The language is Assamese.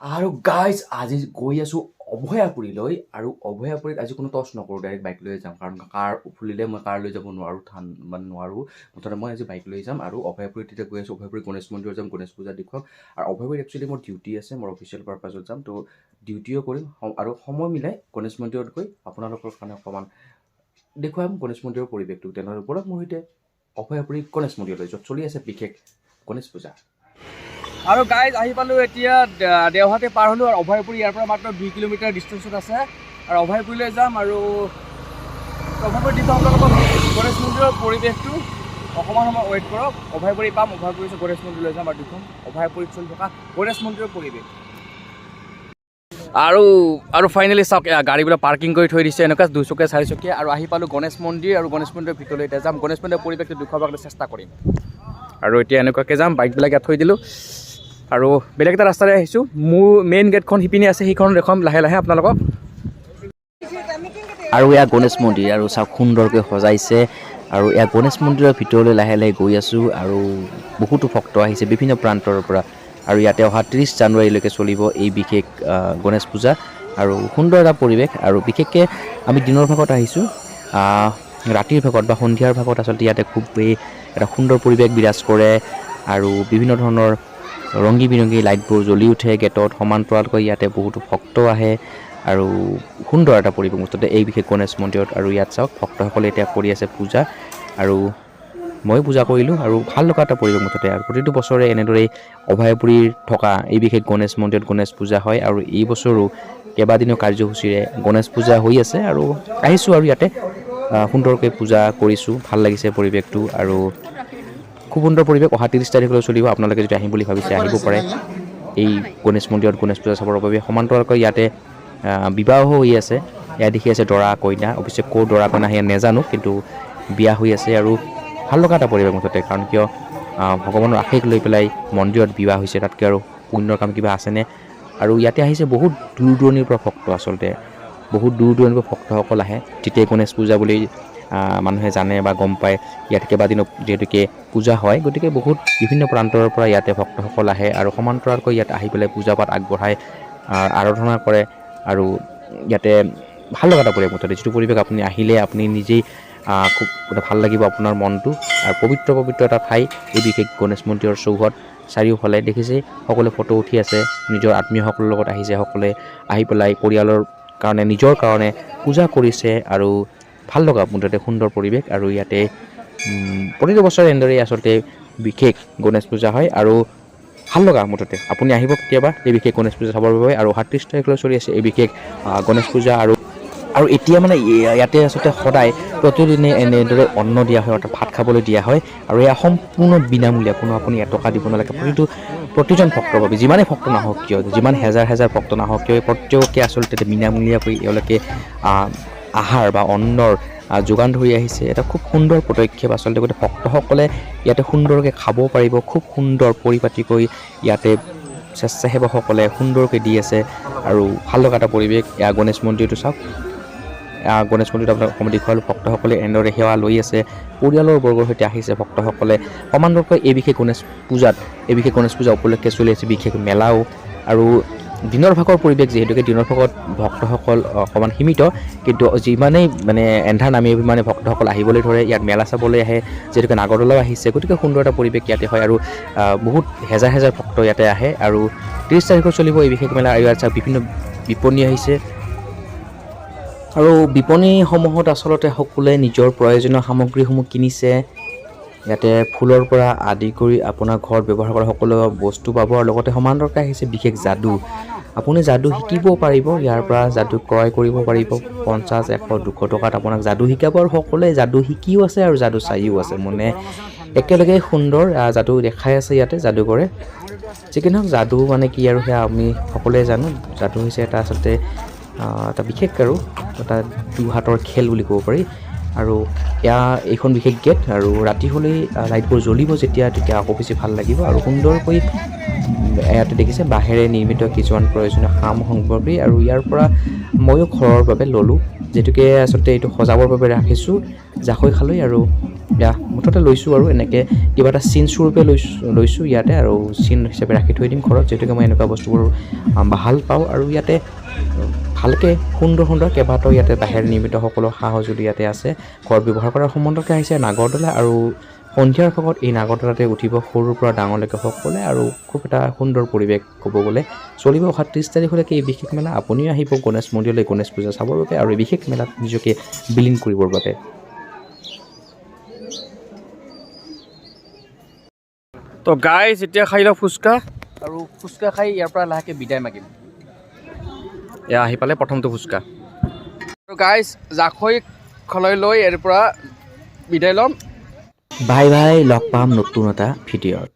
আৰু গাইজ আজি গৈ আছোঁ অভয়াপুৰীলৈ আৰু অভয়াপুৰীত আজি কোনো টচ নকৰোঁ, ডাইৰেক্ট বাইক লৈ যাম কাৰণ কাৰ ফুলিলে মই কাৰ লৈ যাব নোৱাৰোঁ, মানে নোৱাৰোঁ। মুঠতে মই আজি বাইক লৈ যাম আৰু অভয়াপুৰীত তেতিয়া গৈ আছোঁ। অভয়াপুৰী গণেশ মন্দিৰত যাম, গণেশ পূজা দেখুৱাম। আৰু অভয়াপুৰীত একচুৱেলি মোৰ ডিউটি আছে, মোৰ অফিচিয়েল পাৰপাছত যাম, তো ডিউটিও কৰিম আৰু সময় মিলাই গণেশ মন্দিৰত গৈ আপোনালোকৰ কাৰণে অকণমান দেখুৱাম গণেশ মন্দিৰৰ পৰিৱেশটো। তেনেহ'লে ওপৰত মোৰ সৈতে অভয়াপুৰী গণেশ মন্দিৰলৈ য'ত চলি আছে বিশেষ গণেশ পূজা। আৰু গাইজ আহি পালোঁ এতিয়া দেওহাটে পাৰ হ'লোঁ আৰু অভয়াপুৰী ইয়াৰ পৰা মাত্ৰ 2 কিলোমিটাৰ ডিষ্টেঞ্চত আছে আৰু অভয়াপুৰীলৈ যাম। আৰু অভয়াপুৰী দিব আপোনালোকক গণেশ মন্দিৰৰ পৰিৱেশটো অকণমান সময় ৱেইট কৰক। অভয়াপুৰী পাম, অভয়াপুৰী গণেশ মন্দিৰলৈ যাম আৰু দেখোন অভয়াপুৰীত চলি থকা গণেশ মন্দিৰৰ পৰিৱেশ। আৰু ফাইনেলি চাওক, গাড়ীবিলাক পাৰ্কিং কৰি থৈ দিছে এনেকুৱা 2চকীয়া 4চকীয়া। আৰু আহি পালোঁ গণেশ মন্দিৰ আৰু গণেশ মন্দিৰৰ ভিতৰলৈ এতিয়া যাম। গণেশ মন্দিৰৰ পৰিৱেশটো দেখুৱাবলৈ চেষ্টা কৰিম আৰু এতিয়া এনেকুৱাকৈ যাম। বাইকবিলাক ইয়াত থৈ দিলোঁ আৰু বেলেগ এটা ৰাস্তাৰে আহিছোঁ। মোৰ মেইন গেটখন সিপিনে আছে, সেইখন দেখুৱাম লাহে লাহে আপোনালোকক। আৰু এয়া গণেশ মন্দিৰ আৰু চাওক সুন্দৰকৈ সজাইছে। আৰু এয়া গণেশ মন্দিৰৰ ভিতৰলৈ লাহে লাহে গৈ আছোঁ আৰু বহুতো ভক্ত আহিছে বিভিন্ন প্ৰান্তৰ পৰা। আৰু ইয়াতে অহা 30 জানুৱাৰীলৈকে চলিব এই বিশেষ গণেশ পূজা আৰু সুন্দৰ এটা পৰিৱেশ। আৰু বিশেষকৈ আমি দিনৰ ভাগত আহিছোঁ, ৰাতিৰ ভাগত বা সন্ধিয়াৰ ভাগত আচলতে ইয়াতে খুবেই এটা সুন্দৰ পৰিৱেশ বিৰাজ কৰে আৰু বিভিন্ন ধৰণৰ ৰংগী বিৰংগী লাইটবোৰ জ্বলি উঠে গেটত। সমান্তৰালকৈ ইয়াতে বহুতো ভক্ত আহে আৰু সুন্দৰ এটা পৰিৱেশ মুঠতে এই বিশেষ গণেশ মন্দিৰত। আৰু ইয়াত চাওক ভক্তসকলে এতিয়া কৰি আছে পূজা আৰু মই পূজা কৰিলোঁ আৰু ভাল লগা এটা পৰিৱেশ মুঠতে। আৰু প্ৰতিটো বছৰে এনেদৰেই অভয়াপুৰীৰ থকা এই বিশেষ গণেশ মন্দিৰত গণেশ পূজা হয় আৰু এই বছৰো কেইবাদিনো কাৰ্যসূচীৰে গণেশ পূজা হৈ আছে আৰু আহিছোঁ আৰু ইয়াতে সুন্দৰকৈ পূজা কৰিছোঁ। ভাল লাগিছে পৰিৱেশটো আৰু খুব সুন্দৰ পৰিৱেশ। অহা 30 তাৰিখলৈ চলিব। আপোনালোকে যদি আহিম বুলি ভাবিছে আহিব পাৰে এই গণেশ মন্দিৰত গণেশ পূজা চাবৰ বাবে। সমান্তৰালকৈ ইয়াতে বিবাহো হৈ আছে। ইয়াত দেখি আছে দৰা কইনা, অৱশ্যে ক'ৰ দৰা কইনা সেয়া নাজানো, কিন্তু বিয়া হৈ আছে আৰু ভাল লগা এটা পৰিৱেশ মুঠতে। কাৰণ কিয় ভগৱানৰ আশীষ লৈ পেলাই মন্দিৰত বিবাহ হৈছে, তাতকৈ আৰু পুণ্যৰ কাম কিবা আছেনে। আৰু ইয়াতে আহিছে বহুত দূৰ দূৰণিৰ পৰা ভক্ত, আচলতে বহুত দূৰ দূৰণিৰ পৰা ভক্তসকল আহে। তেতিয়াই গণেশ পূজা বুলি মানুহে জানে বা গম পায়। ইয়াত কেইবাদিনো যিহেতুকে পূজা হয়, গতিকে বহুত বিভিন্ন প্ৰান্তৰ পৰা ইয়াতে ভক্তসকল আহে আৰু সমান্তৰালকৈ ইয়াত আহি পেলাই পূজা পাঠ আগবঢ়াই আৰাধনা কৰে। আৰু ইয়াতে ভাল লগা এটা পৰিৱেশ মুঠতে, যিটো পৰিৱেশ আপুনি আহিলে আপুনি নিজেই খুব ভাল লাগিব আপোনাৰ মনটো। আৰু পবিত্ৰ পবিত্ৰ এটা ঠাই এই বিশেষ গণেশ মন্দিৰৰ চৌহদ। চাৰিওফালে দেখিছে সকলোৱে ফটো উঠি আছে, নিজৰ আত্মীয়সকলৰ লগত আহিছে, সকলোৱে আহি পেলাই পৰিয়ালৰ কাৰণে নিজৰ কাৰণে পূজা কৰিছে আৰু ভাল লগা মুঠতে সুন্দৰ পৰিৱেশ। আৰু ইয়াতে প্ৰতিটো বছৰে এনেদৰেই আচলতে বিশেষ গণেশ পূজা হয় আৰু ভাল লগা মুঠতে। আপুনি আহিব কেতিয়াবা এই বিশেষ গণেশ পূজা চাবৰ বাবে। আৰু 38 তাৰিখলৈ চলি আছে এই বিশেষ গণেশ পূজা। আৰু এতিয়া মানে ইয়াতে আচলতে সদায় প্ৰতিদিনে এনেদৰে অন্ন দিয়া হয়, অৰ্থাৎ ভাত খাবলৈ দিয়া হয়। আৰু এয়া সম্পূৰ্ণ বিনামূলীয়া, কোনো আপুনি এটকা দিব নালাগে। প্ৰতিজন ভক্তৰ বাবে, যিমানেই ভক্ত নাহক কিয়, যিমান হেজাৰ হেজাৰ ভক্ত নাহক কিয়, প্ৰত্যেককে আচলতে বিনামূলীয়াকৈ এওঁলোকে আহাৰ বা অন্নৰ যোগান ধৰি আহিছে। এটা খুব সুন্দৰ পদক্ষেপ আচলতে। গোটেই ভক্তসকলে ইয়াতে সুন্দৰকৈ খাব পাৰিব, খুব সুন্দৰ পৰিপাটিকৈ ইয়াতে স্বেচ্ছাসেৱকসকলে সুন্দৰকৈ দি আছে আৰু ভাল লগা এটা পৰিৱেশ। এয়া গণেশ মন্দিৰটো চাওক, গণেশ মন্দিৰত আপোনাক অসমত দেখুৱালোঁ। ভক্তসকলে এনেদৰে সেৱা লৈ আছে, পৰিয়ালৰ বৰ্গৰ সৈতে আহিছে ভক্তসকলে। সমান্তৰালকৈ এই বিশেষ গণেশ পূজা উপলক্ষে চলি আছে বিশেষ মেলাও। আৰু দিনৰ ভাগৰ পৰিৱেশ, যিহেতুকে দিনৰ ভাগত ভক্তসকল অকণমান সীমিত, কিন্তু যিমানেই মানে এন্ধাৰ নামি মানে ভক্তসকল আহিবলৈ ধৰে, ইয়াত মেলা চাবলৈ আহে, যিহেতুকে নাগৰদলাও আহিছে, গতিকে সুন্দৰ এটা পৰিৱেশ ইয়াতে হয়। আৰু বহুত হেজাৰ হেজাৰ ভক্ত ইয়াতে আহে। আৰু 30 তাৰিখত চলিব এই বিশেষ মেলা। আৰু ইয়াত বিভিন্ন বিপণী আহিছে আৰু বিপণীসমূহত আচলতে সকলোৱে নিজৰ প্ৰয়োজনীয় সামগ্ৰীসমূহ কিনিছে। ইয়াতে ফুলৰ পৰা আদি কৰি আপোনাৰ ঘৰত ব্যৱহাৰ কৰা সকলো বস্তু পাব। আৰু লগতে সমান্তৰালকৈ আহিছে বিশেষ যাদু। আপুনি যাদু শিকিব পাৰিব, ইয়াৰ পৰা যাদু ক্ৰয় কৰিব পাৰিব। 50, 100, 200 টকাত আপোনাক যাদু শিকাব। আৰু সকলোৱে যাদু শিকিও আছে আৰু যাদু চাইও আছে, মানে একেলগে সুন্দৰ যাদু দেখাই আছে ইয়াতে যাদু কৰে। যিকি নহওক, যাদু মানে কি আৰু সেয়া আমি সকলোৱে জানো। যাদু হৈছে এটা আচলতে এটা বিশেষ আৰু এটা দুহাতৰ খেল বুলি ক'ব পাৰি। আৰু এইখন বিশেষ গেট আৰু ৰাতি হ'লেই লাইটবোৰ জ্বলিব যেতিয়া তেতিয়া আকৌ বেছি ভাল লাগিব আৰু সুন্দৰকৈ ইয়াতে দেখিছে বাঁহেৰে নিৰ্মিত কিছুমান প্ৰয়োজনীয় সামগ্ৰী আৰু ইয়াৰ পৰা ময়ো ঘৰৰ বাবে ল'লোঁ যিহেতুকে আচলতে এইটো সজাবৰ বাবে ৰাখিছোঁ জাকৈ খালৈ আৰু মুঠতে লৈছোঁ আৰু এনেকৈ কিবা এটা চিন স্বৰূপে লৈছোঁ ইয়াতে আৰু চিন হিচাপে ৰাখি থৈ দিম ঘৰত যিহেতুকে মই এনেকুৱা বস্তুবোৰ ভাল পাওঁ আৰু ইয়াতে ভালকৈ সুন্দৰ কেইবাটাও ইয়াতে বাঁহেৰে নিৰ্মিত সকলো সা সঁজুলি ইয়াতে আছে ঘৰত ব্যৱহাৰ কৰাৰ সম্বন্ধতে আহিছে নাগৰদলা আৰু সন্ধিয়াৰ ভাগত এই নাগৰদলাতে উঠিব সৰুৰ পৰা ডাঙৰলৈকে সকলোৱে আৰু খুব এটা সুন্দৰ পৰিৱেশ ক'ব গ'লে চলিব অহা 30 তাৰিখলৈকে এই বিশেষ মেলা আপুনিও আহিব গণেশ মন্দিৰলৈ গণেশ পূজা চাবৰ বাবে আৰু এই বিশেষ মেলাত নিজকে বিলীন কৰিবৰ বাবে তো গাইজ এতিয়া খাই লওঁ ফুচকা আৰু ফুচকা খাই ইয়াৰ পৰা লাহেকৈ বিদায় মাগিম এয়া আহি পালে প্ৰথমটো ফুচকা আৰু গাইজ জাকৈ খলৈ লৈ ইয়াৰ পৰা বিদায় ল'ম বাই লগ পাম নতুন এটা ভিডিঅ'ত